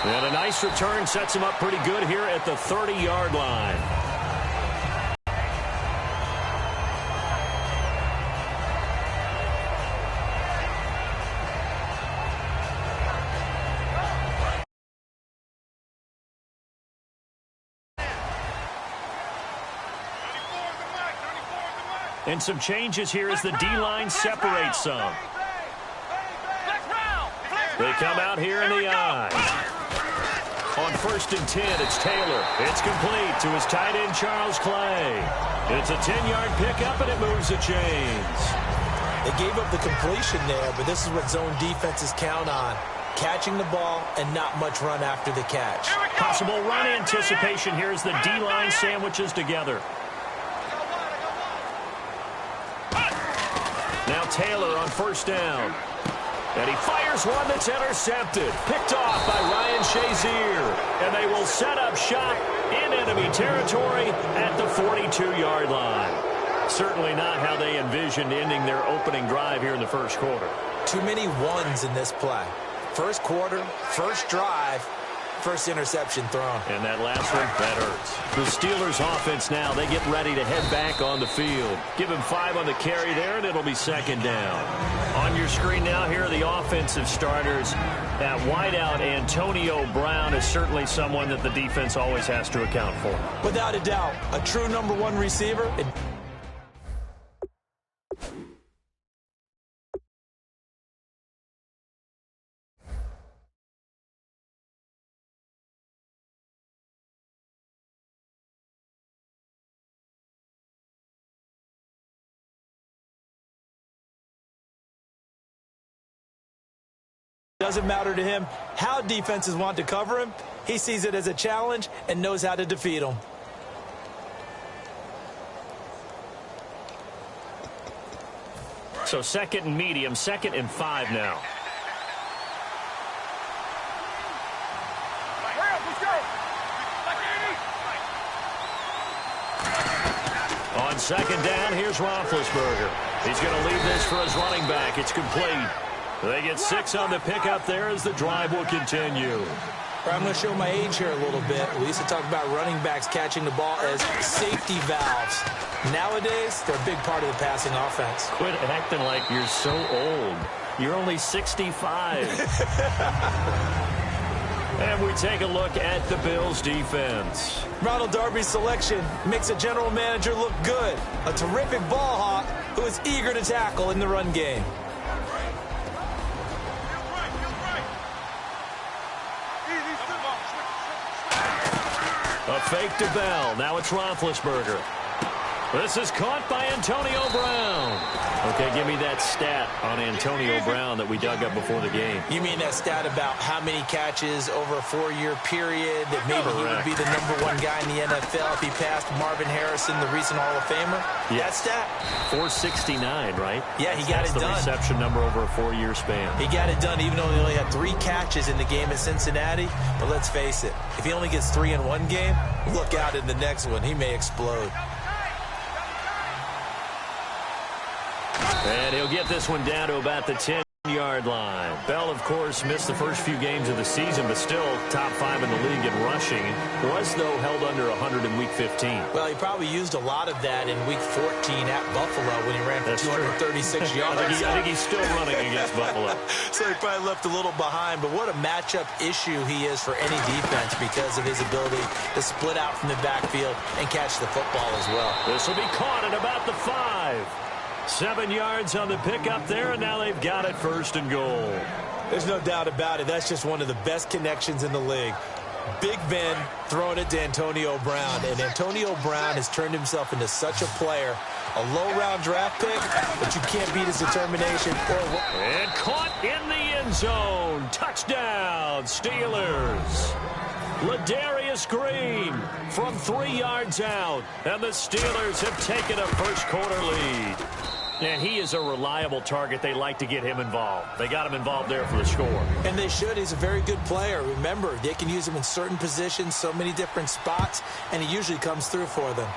And a nice return sets him up pretty good here at the 30-yard line. And some changes here as the D-line separates some. They come out here in the eye. On 1st and 10, it's Taylor. It's complete to his tight end, Charles Clay. It's a 10-yard pickup, and it moves the chains. They gave up the completion there, but this is what zone defenses count on. Catching the ball and not much run after the catch. Possible run anticipation here as the D-line sandwiches together. Now Taylor on 1st down. And he fires one that's intercepted. Picked off by Ryan Shazier. And they will set up shop in enemy territory at the 42-yard line. Certainly not how they envisioned ending their opening drive here in the first quarter. Too many ones in this play. First quarter, first drive, first interception thrown. And that last one, that hurts. The Steelers offense now, they get ready to head back on the field. Give him 5 on the carry there, and it'll be 2nd down. On your screen now, here are the offensive starters. At wideout, Antonio Brown is certainly someone that the defense always has to account for. Without a doubt, a true #1 receiver. Doesn't matter to him how defenses want to cover him. He sees it as a challenge and knows how to defeat them. So 2nd and medium, 2nd and 5 now. On 2nd down, here's Roethlisberger. He's going to leave this for his running back. It's complete. They get 6 on the pickup there as the drive will continue. I'm going to show my age here a little bit. We used to talk about running backs catching the ball as safety valves. Nowadays, they're a big part of the passing offense. Quit acting like you're so old. You're only 65. And we take a look at the Bills' defense. Ronald Darby's selection makes a general manager look good. A terrific ball hawk who is eager to tackle in the run game. A fake to Bell. Now it's Roethlisberger. This is caught by Antonio Brown. Okay, give me that stat on Antonio Brown that we dug up before the game. You mean that stat about how many catches over a 4-year period, that maybe he would be the #1 guy in the NFL if he passed Marvin Harrison, the recent Hall of Famer? Yes. That stat? 469, right? Yeah, he got it done. That's the reception number over a 4-year span. He got it done even though he only had 3 catches in the game at Cincinnati. But let's face it, if he only gets 3 in one game, look out in the next one. He may explode. And he'll get this one down to about the 10-yard line. Bell, of course, missed the first few games of the season, but still top 5 in the league in rushing. Was, though, held under 100 in Week 15. Well, he probably used a lot of that in Week 14 at Buffalo when he ran for 236 yards. I think he's still running against Buffalo. So he probably left a little behind, but what a matchup issue he is for any defense because of his ability to split out from the backfield and catch the football as well. This will be caught at about the 5. 7 yards on the pickup there, and now they've got it 1st and goal. There's no doubt about it. That's just one of the best connections in the league. Big Ben throwing it to Antonio Brown, and Antonio Brown has turned himself into such a player. A low-round draft pick, but you can't beat his determination. And caught in the end zone. Touchdown, Steelers. Ladarius Green from 3 yards out, and the Steelers have taken a first-quarter lead. And he is a reliable target. They like to get him involved. They got him involved there for the score. And they should. He's a very good player. Remember, they can use him in certain positions, so many different spots, and he usually comes through for them.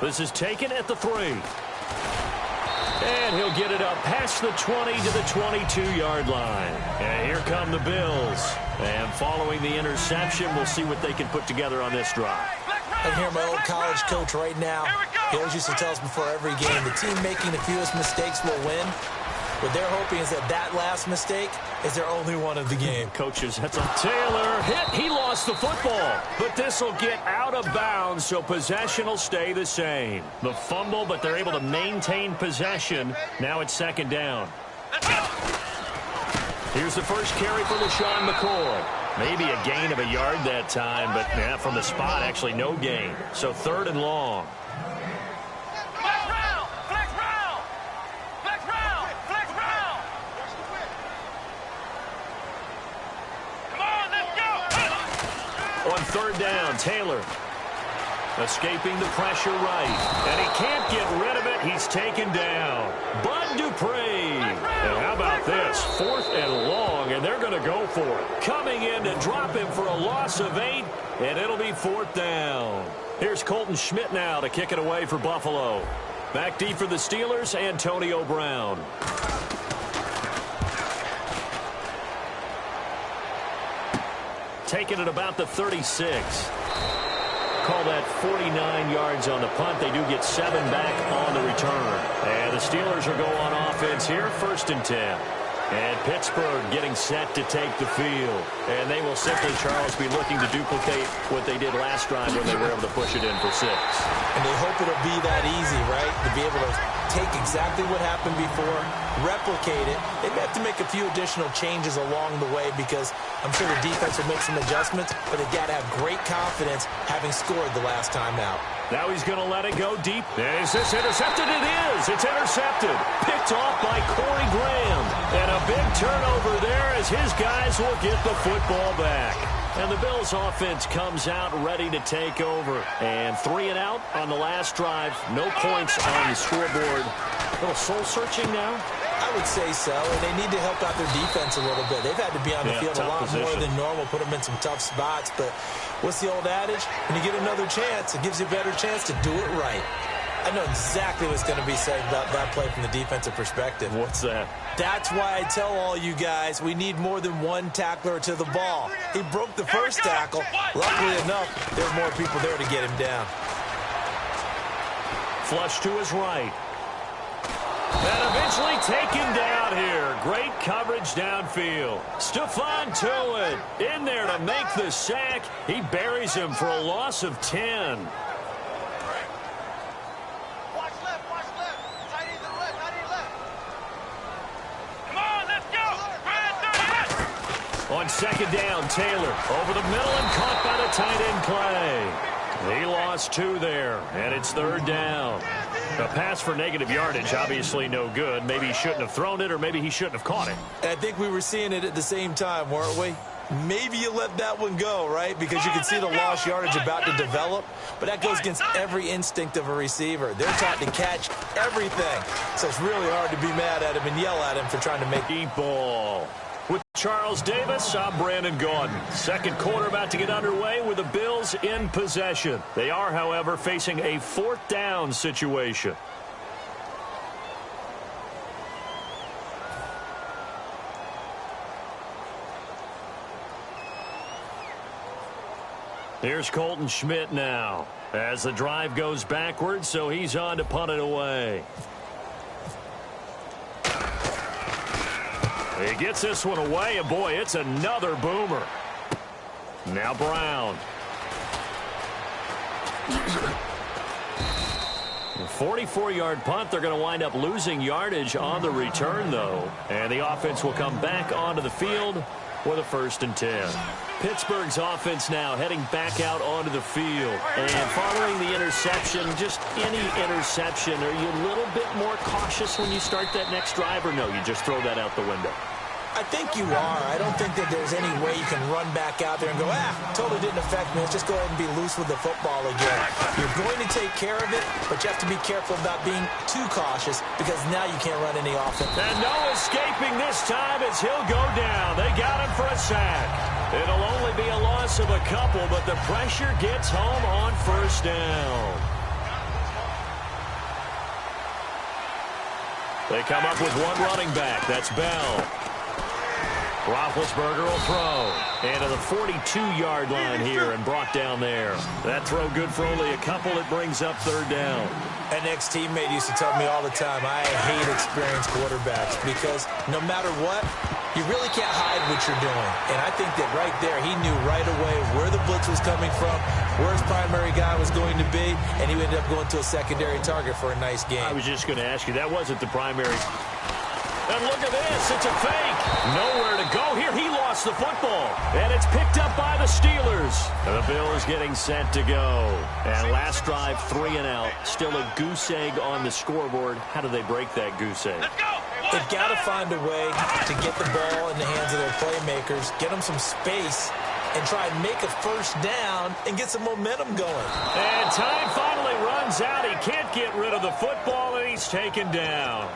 This is taken at the 3. And he'll get it up past the 20 to the 22-yard line. And here come the Bills. And following the interception, we'll see what they can put together on this drive. I can hear my old college coach right now. He always used to tell us before every game, the team making the fewest mistakes will win. What they're hoping is that last mistake is their only one of the game. Coaches, that's a Taylor hit. He lost the football. But this will get out of bounds, so possession will stay the same. The fumble, but they're able to maintain possession. Now it's second down. Here's the first carry for LaShawn McCoy. Maybe a gain of a yard that time, but yeah, from the spot, actually no gain. So third and long. On third down, Taylor escaping the pressure right. And he can't get rid of it. He's taken down. Bud Dupree. And how about this? Fourth and long, and they're going to go for it. Coming in to drop him for a loss of 8, and it'll be fourth down. Here's Colton Schmidt now to kick it away for Buffalo. Back deep for the Steelers, Antonio Brown. Taking it about the 36. Call that 49 yards on the punt. They do get 7 back on the return. And the Steelers will go on offense here, first and 10. And Pittsburgh getting set to take the field. And they will simply, Charles, be looking to duplicate what they did last drive when they were able to push it in for 6. And they hope it'll be that easy, right? To be able to take exactly what happened before, replicate it. They may have to make a few additional changes along the way because I'm sure the defense will make some adjustments, but they've got to have great confidence having scored the last time out. Now he's going to let it go deep. Is this intercepted? It is. It's intercepted. Picked off by Corey Graham. And a big turnover there as his guys will get the football back. And the Bills offense comes out ready to take over. And 3 and out on the last drive. No points on the scoreboard. A little soul-searching now? I would say so, and they need to help out their defense a little bit. They've had to be on the field a lot more than normal, put them in some tough spots. But what's the old adage? When you get another chance, it gives you a better chance to do it right. I know exactly what's going to be said about that play from the defensive perspective. What's that? That's why I tell all you guys we need more than one tackler to the ball. He broke the first tackle. Luckily enough, there were more people there to get him down. Flush to his right. And eventually taken down here. Great coverage downfield. Stephon Tuitt in there to make the sack. He buries him for a loss of 10. On second down, Taylor over the middle and caught by the tight end Clay. He lost 2 there, and it's third down. A pass for negative yardage, obviously no good. Maybe he shouldn't have thrown it, or maybe he shouldn't have caught it. I think we were seeing it at the same time, weren't we? Maybe you let that one go, right? Because you can see the lost yardage about to develop. But that goes against every instinct of a receiver. They're taught to catch everything. So it's really hard to be mad at him and yell at him for trying to make deep ball. With Charles Davis, I'm Brandon Gaudin. Second quarter about to get underway with the Bills in possession. They are, however, facing a fourth down situation. Here's Colton Schmidt now as the drive goes backwards, so he's on to punt it away. He gets this one away, and boy, it's another boomer. Now Brown. 44-yard punt. They're going to wind up losing yardage on the return, though. And the offense will come back onto the field with a first and 10. Pittsburgh's offense now heading back out onto the field. And following the interception, just any interception, are you a little bit more cautious when you start that next drive, or no, you just throw that out the window? I think you are. I don't think that there's any way you can run back out there and go, totally didn't affect me. Let's just go ahead and be loose with the football again. You're going to take care of it, but you have to be careful about being too cautious because now you can't run any offense. And no escaping this time as he'll go down. They got him for a sack. It'll only be a loss of a couple, but the pressure gets home on first down. They come up with one running back. That's Bell. Roethlisberger will throw. And to the 42-yard line here and brought down there. That throw good for only a couple. It brings up third down. An ex-teammate used to tell me all the time, I hate experienced quarterbacks because no matter what, you really can't hide what you're doing. And I think that right there, he knew right away where the blitz was coming from, where his primary guy was going to be, and he ended up going to a secondary target for a nice game. I was just going to ask you, that wasn't the primary. And look at this, it's a fake. Nowhere to go here. He lost the football. And it's picked up by the Steelers. The Bills getting set to go. And last drive, 3 and out. Still a goose egg on the scoreboard. How do they break that goose egg? They've got to find a way to get the ball in the hands of their playmakers, get them some space, and try and make a first down and get some momentum going. And time finally runs out. He can't get rid of the football, and he's taken down.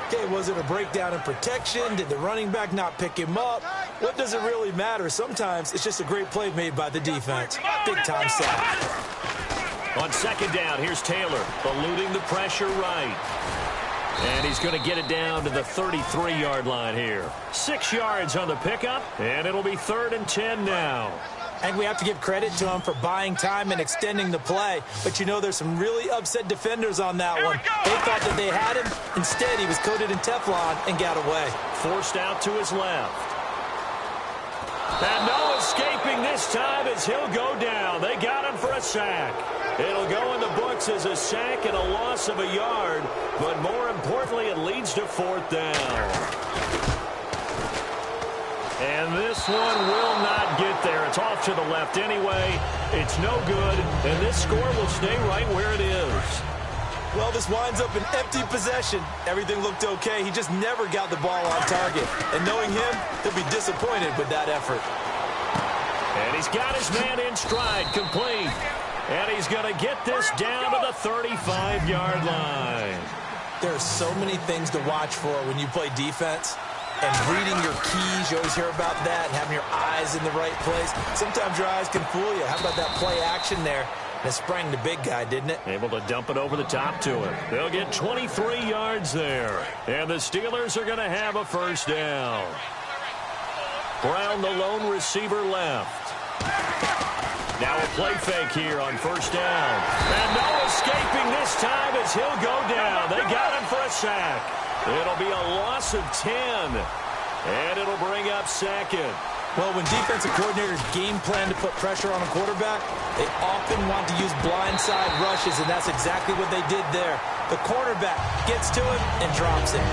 Okay, was it a breakdown in protection? Did the running back not pick him up? What does it really matter? Sometimes it's just a great play made by the defense. Big-time sack. On second down, here's Taylor, eluding the pressure right. And he's going to get it down to the 33-yard line here. 6 yards on the pickup, and it'll be 3rd and 10 now. I think we have to give credit to him for buying time and extending the play. But, you know, there's some really upset defenders on that one. They thought that they had him. Instead, he was coated in Teflon and got away. Forced out to his left. And no escaping this time as he'll go down. They got him for a sack. It'll go in the books as a sack and a loss of a yard. But more importantly, it leads to 4th down. And this one will not get there. It's off to the left anyway. It's no good, and this score will stay right where it is. Well, this winds up an empty possession. Everything looked okay. He just never got the ball on target. And knowing him, he'll be disappointed with that effort. And he's got his man in stride, complete. And he's going to get this down to the 35-yard line. There are so many things to watch for when you play defense. And reading your keys, you always hear about that, and having your eyes in the right place. Sometimes your eyes can fool you. How about that play action there? And it sprang the big guy, didn't it? Able to dump it over the top to him. They'll get 23 yards there. And the Steelers are going to have a first down. Brown, the lone receiver, left. Now a play fake here on first down. And no escaping this time as he'll go down. They got him for a sack. It'll be a loss of 10. And it'll bring up 2nd. Well, when defensive coordinators game plan to put pressure on a quarterback, they often want to use blindside rushes, and that's exactly what they did there. The cornerback gets to him and drops it.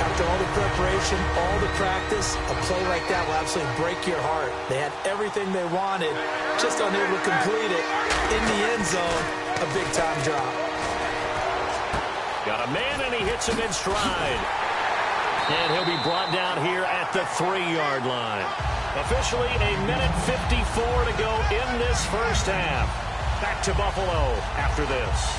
After all the preparation, all the practice, a play like that will absolutely break your heart. They had everything they wanted, just unable to complete it. In the end zone, a big-time drop. Got a man, and he hits him in stride. And he'll be brought down here at the 3-yard line. Officially, a minute 54 to go in this first half. Back to Buffalo after this.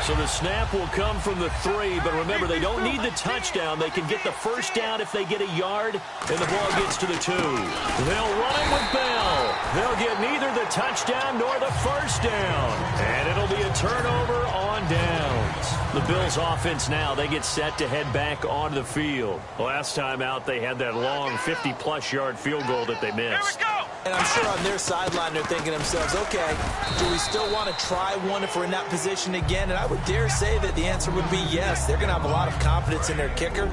So the snap will come from the 3, but remember, they don't need the touchdown. They can get the first down if they get a yard, and the ball gets to the 2. They'll run it with Bell. They'll get neither the touchdown nor the first down, and it'll be a turnover on downs. The Bills' offense now, they get set to head back onto the field. Last time out, they had that long 50-plus yard field goal that they missed. And I'm sure on their sideline they're thinking to themselves, okay, do we still want to try one if we're in that position again? And I would dare say that the answer would be yes. They're going to have a lot of confidence in their kicker.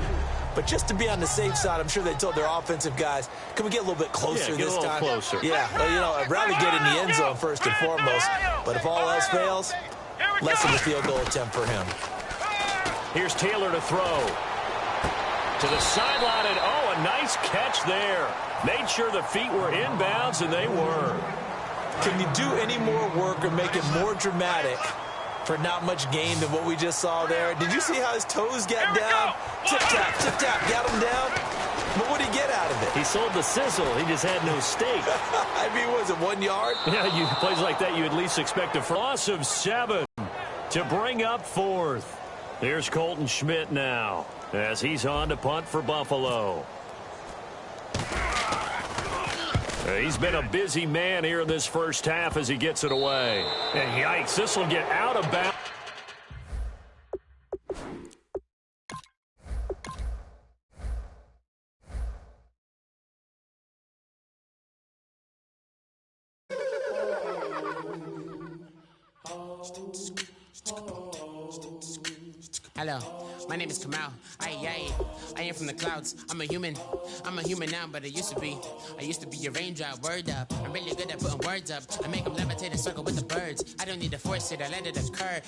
But just to be on the safe side, I'm sure they told their offensive guys, can we get a little bit closer this time? Closer. Yeah, well, you know, I'd rather get in the end zone first and foremost. But if all else fails, less of a field goal attempt for him. Here's Taylor to throw. To the sideline, and oh, a nice catch there. Made sure the feet were inbounds, and they were. Can you do any more work or make it more dramatic for not much gain than what we just saw there? Did you see how his toes got down? Tip-tap, tip-tap, got him down. But what did he get out of it? He sold the sizzle. He just had no steak. I mean, was it 1 yard? Yeah, plays like that, you at least expect a loss of 7 to bring up 4th. Here's Colton Schmidt now as he's on to punt for Buffalo. He's been a busy man here in this first half as he gets it away. And yikes, this will get out of bounds. Hello, my name is Kamal. I am from the clouds. I'm a human now, but I used to be a raindrop. Word up, I'm really good at putting words up. I make them levitate and circle with the birds. I don't need to force it, I let it occur.